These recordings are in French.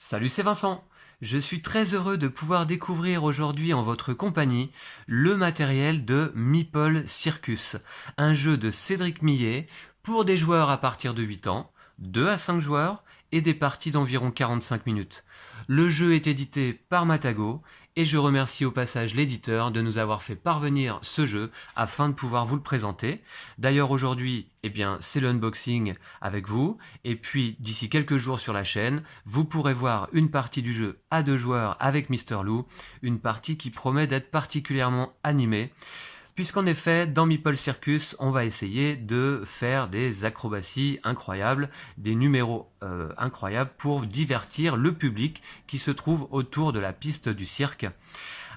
Salut, c'est Vincent. Je suis très heureux de pouvoir découvrir aujourd'hui en votre compagnie le matériel de Meeple Circus, un jeu de Cédric Millet pour des joueurs à partir de 8 ans, 2 à 5 joueurs et des parties d'environ 45 minutes. Le jeu est édité par Matago et je remercie au passage l'éditeur de nous avoir fait parvenir ce jeu afin de pouvoir vous le présenter. D'ailleurs aujourd'hui, c'est le unboxing avec vous et puis d'ici quelques jours sur la chaîne, vous pourrez voir une partie du jeu à 2 joueurs avec Mister Lou, une partie qui promet d'être particulièrement animée. Puisqu'en effet, dans Meeple Circus, on va essayer de faire des acrobaties incroyables, des numéros incroyables pour divertir le public qui se trouve autour de la piste du cirque.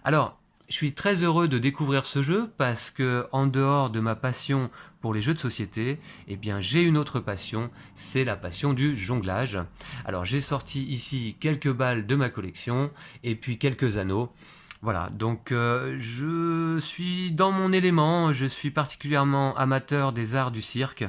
Alors, je suis très heureux de découvrir ce jeu parce que, en dehors de ma passion pour les jeux de société, j'ai une autre passion, c'est la passion du jonglage. Alors, j'ai sorti ici quelques balles de ma collection et puis quelques anneaux. Voilà, donc je suis dans mon élément, je suis particulièrement amateur des arts du cirque,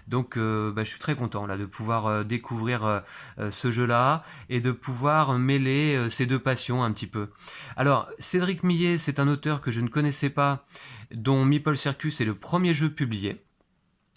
donc je suis très content là de pouvoir découvrir ce jeu-là et de pouvoir mêler ces deux passions un petit peu. Alors, Cédric Millet, c'est un auteur que je ne connaissais pas, dont Meeple Circus est le premier jeu publié.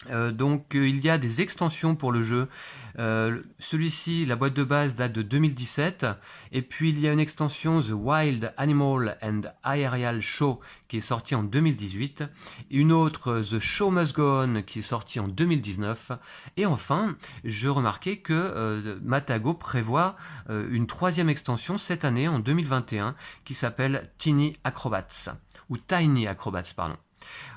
Il y a des extensions pour le jeu. Celui-ci, la boîte de base date de 2017 et puis il y a une extension The Wild Animal and Aerial Show qui est sortie en 2018, une autre The Show Must Go On qui est sortie en 2019 et enfin je remarquais que Matago prévoit une troisième extension cette année en 2021 qui s'appelle Tiny Acrobats ou Tiny Acrobats pardon.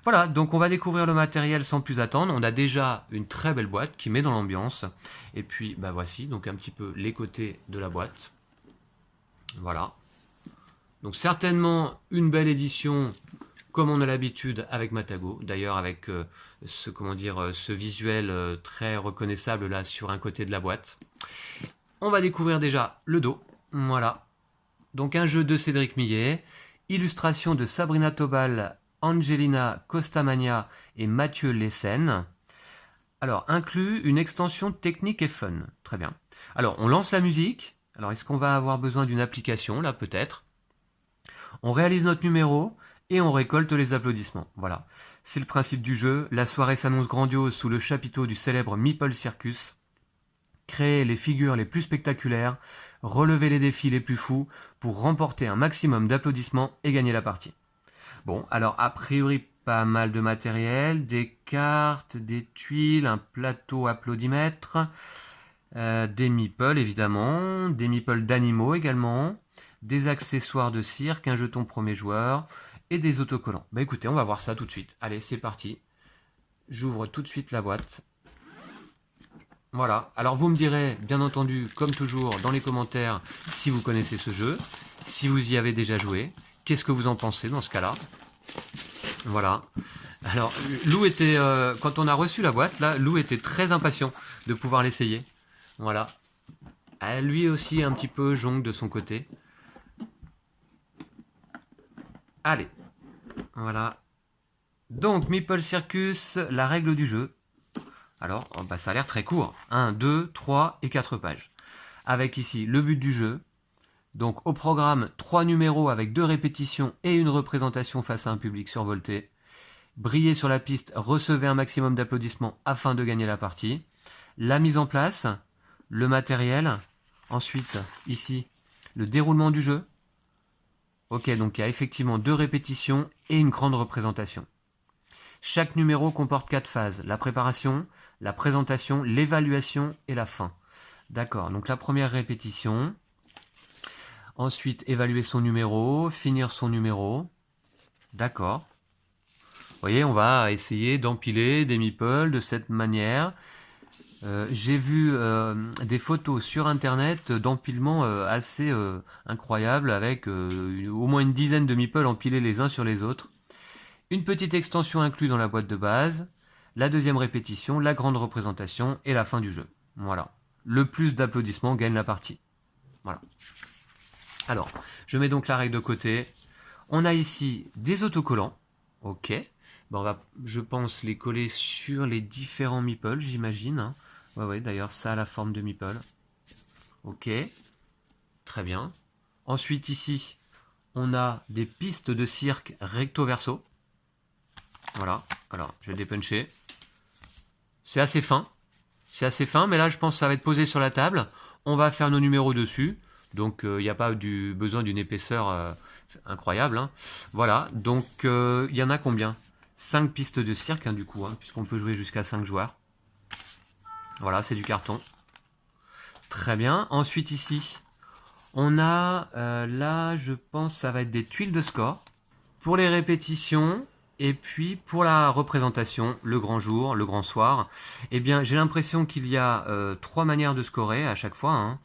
Voilà, donc on va découvrir le matériel sans plus attendre. On a déjà une très belle boîte qui met dans l'ambiance. Et puis, voici donc un petit peu les côtés de la boîte. Voilà. Donc certainement une belle édition comme on a l'habitude avec Matago. D'ailleurs avec ce visuel très reconnaissable là sur un côté de la boîte. On va découvrir déjà le dos. Voilà. Donc un jeu de Cédric Millet. Illustration de Sabrina Tobal, Angelina Costamagna et Mathieu Lessen. Alors, inclut une extension technique et fun. Très bien. Alors, on lance la musique. Alors, est-ce qu'on va avoir besoin d'une application, là, peut-être? On réalise notre numéro et on récolte les applaudissements. Voilà. C'est le principe du jeu. La soirée s'annonce grandiose sous le chapiteau du célèbre Meeple Circus. Créer les figures les plus spectaculaires, relever les défis les plus fous pour remporter un maximum d'applaudissements et gagner la partie. Bon, alors a priori pas mal de matériel, des cartes, des tuiles, un plateau applaudimètre, des meeples évidemment, des meeples d'animaux également, des accessoires de cirque, un jeton premier joueur et des autocollants. Écoutez, on va voir ça tout de suite. Allez, c'est parti. J'ouvre tout de suite la boîte. Voilà, alors vous me direz, bien entendu, comme toujours, dans les commentaires, si vous connaissez ce jeu, si vous y avez déjà joué, qu'est-ce que vous en pensez dans ce cas-là? Voilà. Alors, Lou était, quand on a reçu la boîte, là, Lou était très impatient de pouvoir l'essayer. Voilà. Lui aussi, un petit peu jongle de son côté. Allez. Voilà. Donc, Meeple Circus, la règle du jeu. Alors, ça a l'air très court. 1, 2, 3 et 4 pages. Avec ici le but du jeu. Donc au programme, 3 numéros avec 2 répétitions et une représentation face à un public survolté. Briller sur la piste, recevez un maximum d'applaudissements afin de gagner la partie. La mise en place, le matériel. Ensuite, ici, le déroulement du jeu. Ok, donc il y a effectivement 2 répétitions et une grande représentation. Chaque numéro comporte 4 phases. La préparation, la présentation, l'évaluation et la fin. D'accord, donc la première répétition. Ensuite, évaluer son numéro, finir son numéro. D'accord. Vous voyez, on va essayer d'empiler des meeples de cette manière. J'ai vu des photos sur internet d'empilement assez incroyables avec au moins une dizaine de meeples empilés les uns sur les autres. Une petite extension inclue dans la boîte de base, la deuxième répétition, la grande représentation et la fin du jeu. Voilà. Le plus d'applaudissements gagne la partie. Voilà. Alors, je mets donc la règle de côté. On a ici des autocollants. Ok. On va, je pense, les coller sur les différents meeples, j'imagine. Ouais, d'ailleurs, ça a la forme de meeple. Ok. Très bien. Ensuite, ici, on a des pistes de cirque recto-verso. Voilà. Alors, je vais le dépuncher. C'est assez fin. C'est assez fin, mais là, je pense que ça va être posé sur la table. On va faire nos numéros dessus. Donc, il n'y a pas besoin d'une épaisseur incroyable. Hein. Voilà. Donc, il y en a combien? 5 pistes de cirque, hein, du coup, hein, puisqu'on peut jouer jusqu'à 5 joueurs. Voilà, c'est du carton. Très bien. Ensuite, ici, on a, là, je pense, ça va être des tuiles de score. Pour les répétitions, et puis pour la représentation, le grand jour, le grand soir, eh bien, j'ai l'impression qu'il y a 3 manières de scorer à chaque fois. Hein.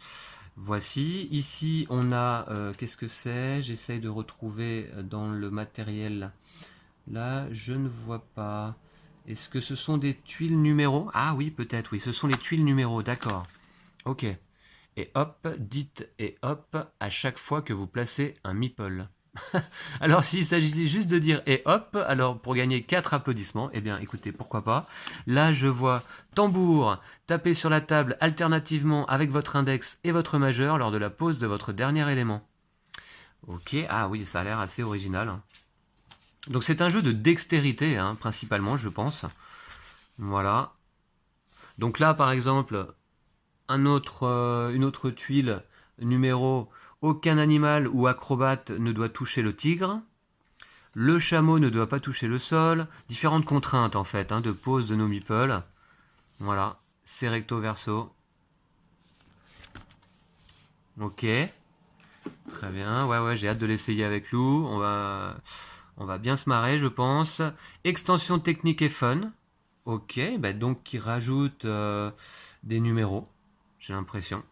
Voici. Ici, on a, qu'est-ce que c'est? J'essaye de retrouver dans le matériel. Là, je ne vois pas. Est-ce que ce sont des tuiles numéros? Ah oui, peut-être, oui, ce sont les tuiles numéros, d'accord. Ok. Et hop, dites et hop à chaque fois que vous placez un meeple. Alors s'il s'agissait juste de dire et hop, alors pour gagner 4 applaudissements, eh bien écoutez, pourquoi pas. Là je vois tambour, taper sur la table alternativement avec votre index et votre majeur lors de la pose de votre dernier élément. Ok, ah oui, ça a l'air assez original. Donc c'est un jeu de dextérité, hein, principalement je pense. Voilà. Donc là par exemple, une autre tuile numéro, aucun animal ou acrobate ne doit toucher le tigre. Le chameau ne doit pas toucher le sol. Différentes contraintes en fait hein, de pose de nos meeples. Voilà, c'est recto verso. Ok, très bien. Ouais, j'ai hâte de l'essayer avec Lou. On va bien se marrer, je pense. Extension technique et fun. Ok, bah donc qui rajoute des numéros, j'ai l'impression.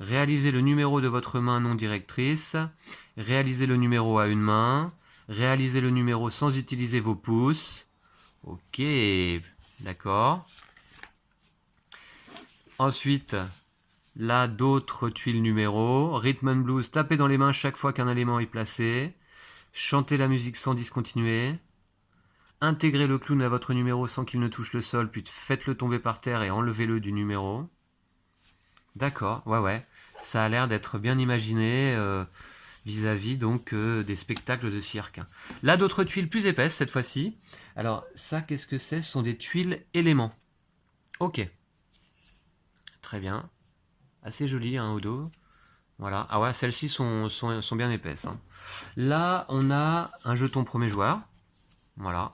Réalisez le numéro de votre main non directrice. Réalisez le numéro à une main. Réalisez le numéro sans utiliser vos pouces. Ok, d'accord. Ensuite, là, d'autres tuiles numéros. Rhythm and blues, tapez dans les mains chaque fois qu'un élément est placé. Chantez la musique sans discontinuer. Intégrez le clown à votre numéro sans qu'il ne touche le sol, puis faites-le tomber par terre et enlevez-le du numéro. D'accord, ouais. Ça a l'air d'être bien imaginé vis-à-vis donc des spectacles de cirque. Là, d'autres tuiles plus épaisses cette fois-ci. Alors, ça, qu'est-ce que c'est? Ce sont des tuiles éléments. Ok. Très bien. Assez joli, hein, au dos. Voilà. Ah ouais, celles-ci sont bien épaisses. Hein. Là, on a un jeton premier joueur. Voilà.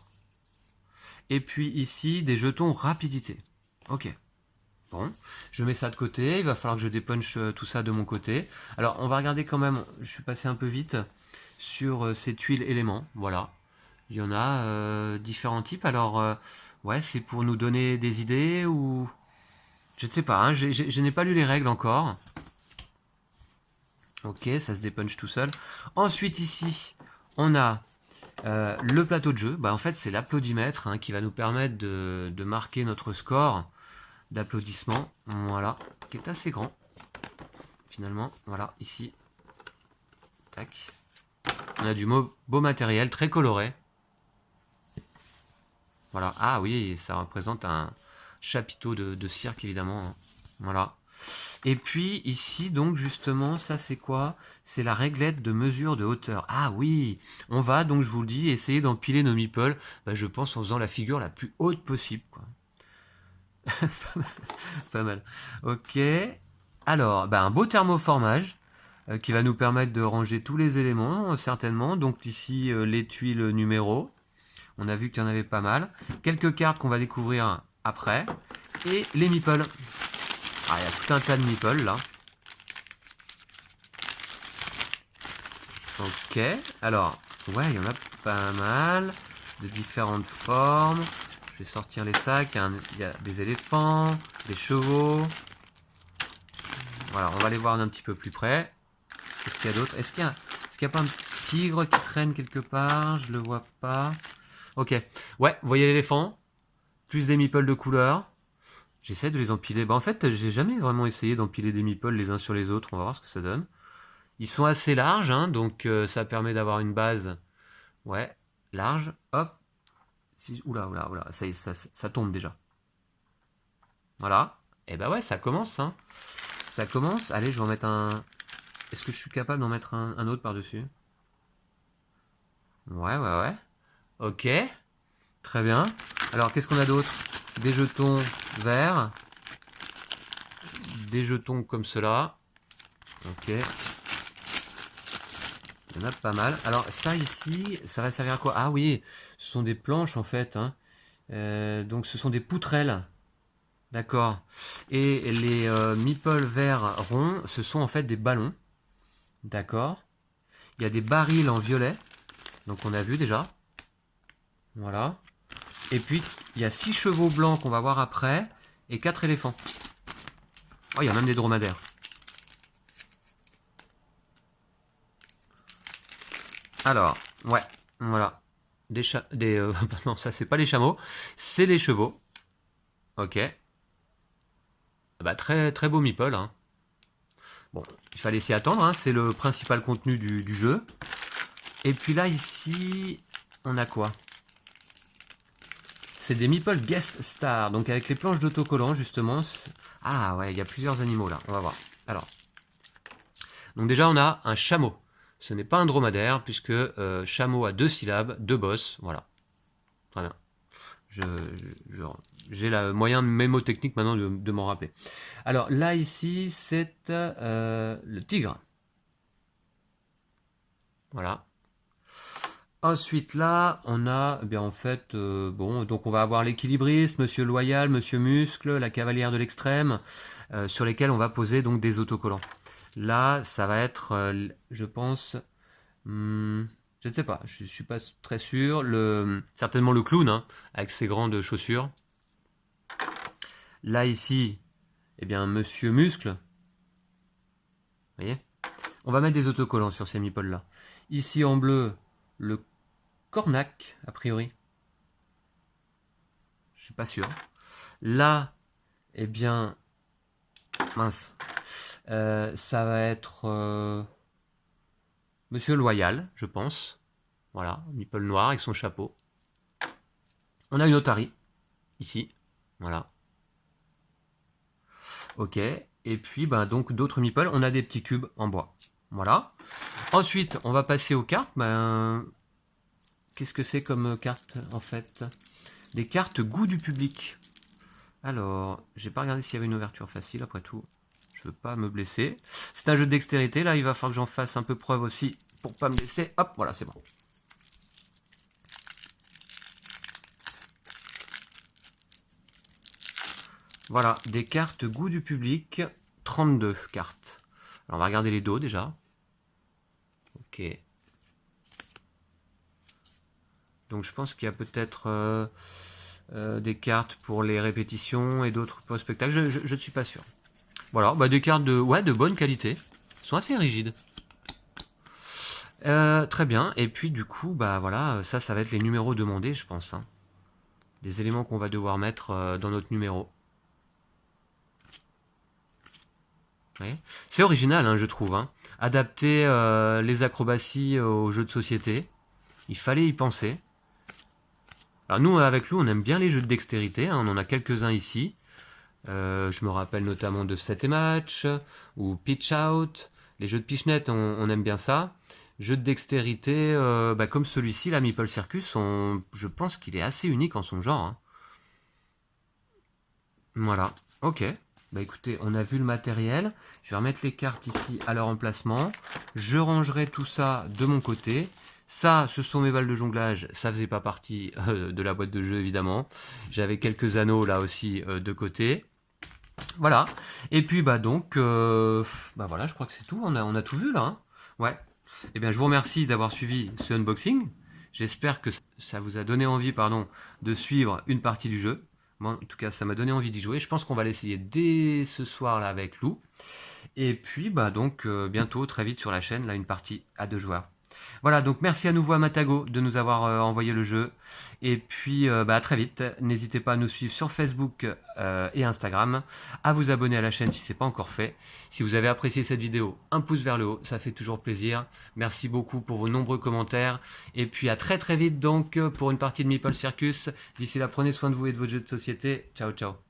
Et puis ici, des jetons rapidité. Ok. Bon, je mets ça de côté. Il va falloir que je dépunche tout ça de mon côté. Alors, on va regarder quand même. Je suis passé un peu vite sur ces tuiles éléments. Voilà. Il y en a différents types. Alors, ouais, c'est pour nous donner des idées ou... Je ne sais pas, hein, je n'ai pas lu les règles encore. Ok, ça se dépunche tout seul. Ensuite, ici, on a le plateau de jeu. Bah, en fait, c'est l'applaudimètre hein, qui va nous permettre de marquer notre score d'applaudissements. Voilà, qui est assez grand. Finalement, voilà, ici. Tac. On a du beau matériel, très coloré. Voilà. Ah oui, ça représente un chapiteau de cirque, évidemment. Voilà. Et puis ici, donc justement, ça c'est quoi? C'est la réglette de mesure de hauteur. Ah oui, on va, donc je vous le dis, essayer d'empiler nos meeples, je pense en faisant la figure la plus haute possible. Quoi. Pas mal. Ok. Alors, un beau thermoformage qui va nous permettre de ranger tous les éléments, certainement. Donc ici, les tuiles numéros. On a vu qu'il y en avait pas mal. Quelques cartes qu'on va découvrir après. Et les meeples. Ah, il y a tout un tas de meeples là. Ok. Alors, ouais, il y en a pas mal. De différentes formes. Je vais sortir les sacs. Il y a des éléphants, des chevaux. Voilà, on va les voir d'un petit peu plus près. Qu'est-ce qu'il y a d'autre? Est-ce qu'il y a pas un tigre qui traîne quelque part? Je le vois pas. Ok. Ouais, vous voyez l'éléphant? Plus des meeples de couleur. J'essaie de les empiler. En fait, j'ai jamais vraiment essayé d'empiler des meeples les uns sur les autres. On va voir ce que ça donne. Ils sont assez larges, hein, donc ça permet d'avoir une base. Ouais, large. Hop. Oula, ça tombe déjà. Voilà. Et ouais, ça commence, hein. Ça commence. Allez, je vais en mettre un Est-ce que je suis capable d'en mettre un autre par-dessus? Ouais. Ok. Très bien. Alors, qu'est-ce qu'on a d'autre? Des jetons verts. Des jetons comme cela. Ok. Il y en a pas mal. Alors, ça ici, ça va servir à quoi? Ah oui, ce sont des planches en fait. Hein. Donc, ce sont des poutrelles. D'accord. Et les meeples verts ronds, ce sont en fait des ballons. D'accord. Il y a des barils en violet. Donc, on a vu déjà. Voilà. Et puis, il y a 6 chevaux blancs qu'on va voir après. Et 4 éléphants. Oh, il y a même des dromadaires. Alors, ouais, voilà. Non, ça c'est pas les chameaux, c'est les chevaux. Ok. Bah très très beau meeple. Hein. Bon, il fallait s'y attendre, hein, c'est le principal contenu du jeu. Et puis là ici, on a quoi? C'est des meeple guest star, donc avec les planches d'autocollants justement. Ah ouais, il y a plusieurs animaux là, on va voir. Alors, donc déjà on a un chameau. Ce n'est pas un dromadaire puisque chameau à 2 syllabes, 2 bosses, voilà. Très bien. J'ai le moyen mémotechnique maintenant de m'en rappeler. Alors là ici c'est le tigre. Voilà. Ensuite là on a eh bien en fait bon donc on va avoir l'équilibriste, Monsieur Loyal, Monsieur Muscle, la cavalière de l'extrême sur lesquels on va poser donc des autocollants. Là ça va être je pense je ne sais pas, je ne suis pas très sûr. Certainement le clown, hein, avec ses grandes chaussures. Là, ici, eh bien, Monsieur Muscle. Vous voyez? On va mettre des autocollants sur ces meeples-là. Ici, en bleu, le cornac, a priori. Je suis pas sûr. Là, eh bien, mince. Ça va être Monsieur Loyal, je pense. Voilà, meeple noir avec son chapeau. On a une otarie, ici. Voilà. Ok. Et puis, bah, donc d'autres meeples, on a des petits cubes en bois. Voilà. Ensuite, on va passer aux cartes. Ben, qu'est-ce que c'est comme carte en fait? Des cartes goût du public. Alors, j'ai pas regardé s'il y avait une ouverture facile après tout. Je veux pas me blesser. C'est un jeu de dextérité. Là, il va falloir que j'en fasse un peu preuve aussi pour pas me blesser. Hop, voilà, c'est bon. Voilà, des cartes goût du public. 32 cartes. Alors, on va regarder les dos déjà. Ok. Donc, je pense qu'il y a peut-être des cartes pour les répétitions et d'autres pour le spectacle. Je ne suis pas sûr. Voilà, bah des cartes de bonne qualité. Elles sont assez rigides. Très bien. Et puis du coup, bah voilà, ça va être les numéros demandés, je pense. Hein. Des éléments qu'on va devoir mettre dans notre numéro. Ouais. C'est original, hein, je trouve. Hein. Adapter les acrobaties aux jeux de société. Il fallait y penser. Alors nous, avec Lou, on aime bien les jeux de dextérité. Hein, on en a quelques-uns ici. Je me rappelle notamment de 7 et match ou Pitch Out. Les jeux de pichenette, on aime bien ça. Jeux de dextérité, bah, comme celui-ci, la Meeple Circus, je pense qu'il est assez unique en son genre. Hein. Voilà, ok. Bah écoutez, on a vu le matériel. Je vais remettre les cartes ici à leur emplacement. Je rangerai tout ça de mon côté. Ça, ce sont mes balles de jonglage. Ça faisait pas partie de la boîte de jeu, évidemment. J'avais quelques anneaux là aussi de côté. Voilà. Et puis bah donc, bah voilà, je crois que c'est tout. On a tout vu là. Hein. Ouais. Eh bien, je vous remercie d'avoir suivi ce unboxing. J'espère que ça vous a donné envie, pardon, de suivre une partie du jeu. Moi, en tout cas, ça m'a donné envie d'y jouer. Je pense qu'on va l'essayer dès ce soir là avec Lou. Et puis, bah donc, bientôt, très vite sur la chaîne, là, une partie à 2 joueurs. Voilà, donc merci à nouveau à Matago de nous avoir envoyé le jeu. Et puis, bah, à très vite. N'hésitez pas à nous suivre sur Facebook et Instagram, à vous abonner à la chaîne si ce n'est pas encore fait. Si vous avez apprécié cette vidéo, un pouce vers le haut, ça fait toujours plaisir. Merci beaucoup pour vos nombreux commentaires. Et puis à très très vite donc pour une partie de Meeple Circus. D'ici là, prenez soin de vous et de votre jeu de société. Ciao, ciao.